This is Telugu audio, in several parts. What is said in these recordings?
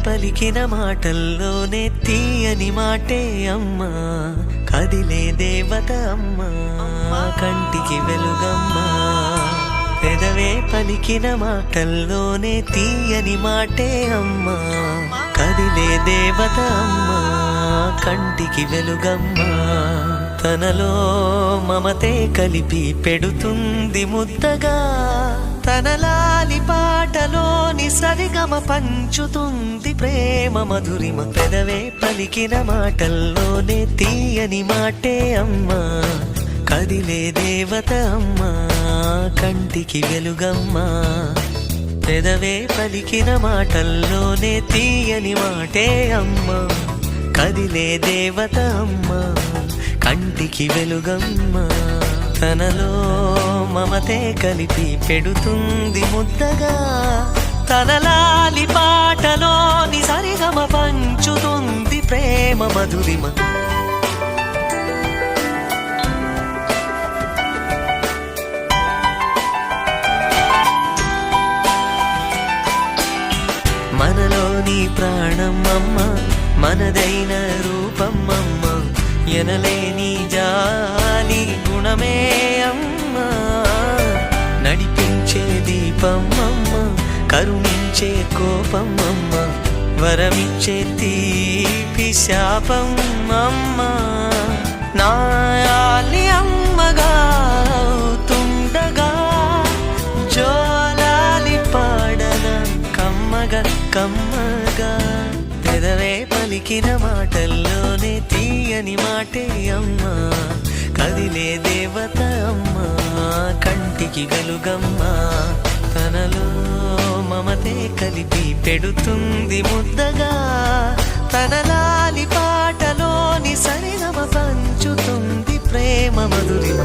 పలికిన మాటల్లోనే తీయని మాటే అమ్మా, కదిలే దేవత అమ్మా, కంటికి వెలుగమ్మా. పెదవే పలికిన మాటల్లోనే తీయని మాటే అమ్మా, కదిలే దేవత అమ్మా, కంటికి వెలుగమ్మా. తనలో మమతే కలిపి పెడుతుంది ముద్దగా, తన లాలి పాటలోని సరిగమ పంచుతుంది ప్రేమ మధురిమ. పెదవే పలికిన మాటల్లోనే తీయని మాటే అమ్మా, కదిలే దేవత అమ్మా, కంటికి వెలుగమ్మా. పెదవే పలికిన మాటల్లోనే తీయని మాటే అమ్మా, కదిలే దేవత అమ్మా, కంటికి వెలుగమ్మా. తనలో మమతే కలిపి పెడుతుంది ముద్దగా, తన లాలి పాటలోని సరిగమ పంచుతుంది ప్రేమ మధురిమ. మనలోని ప్రాణం అమ్మ, మనదైన రూపం అమ్మ, ఎనలేని జాలి గుణమే అమ్మా. నడిపించే దీపం అమ్మ, కరుణించే కోపం అమ్మ, వరమిచ్చే తీపి శాపం అమ్మా. నాయాలి అమ్మగా అవుతుండగా, జోలాలి పాడన కమ్మగా కమ్మగా. పెదవే పలికిన మాటల్లోనే తీయని మాటే అమ్మా, కదిలే దేవత అమ్మా, కంటికి వెలుగమ్మా. తనలో మమతే కలిపి పెడుతుంది ముద్దగా, తన లాలి పాటలోని సరిగమ పంచుతుంది ప్రేమ మధురిమ.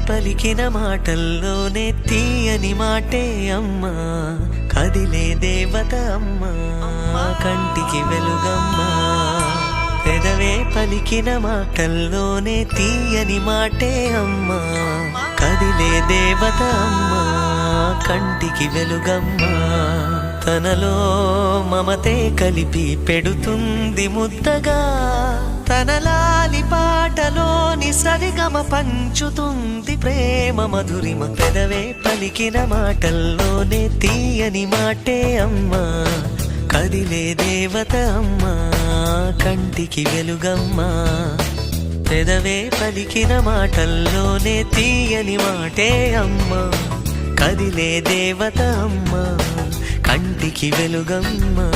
పలికిన మాటల్లోనే తీయని మాటే అమ్మా, కదిలే దేవత అమ్మా, కంటికి వెలుగమ్మా. పెదవే పలికిన మాటల్లోనే తీయని మాటే అమ్మా, కదిలే దేవత అమ్మా, కంటికి వెలుగమ్మా. తనలో మమతే కలిపి పెడుతుంది ముద్దగా, తన లాలి పాటలోని సరిగమ పంచుతుంది ప్రేమ మధురిమ. పెదవే పలికిన మాటల్లోనే తీయని మాటే అమ్మా, కదిలే దేవత అమ్మా, కంటికి వెలుగమ్మా. పెదవే పలికిన మాటల్లోనే తీయని మాటే అమ్మా, కదిలే దేవత అమ్మా, కంటికి వెలుగమ్మా.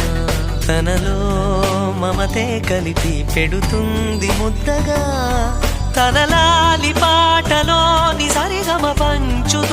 తనలో మమతే కలిపి పెడుతుంది ముద్దగా, తన లాలి పాటలోని సరిగమ పంచు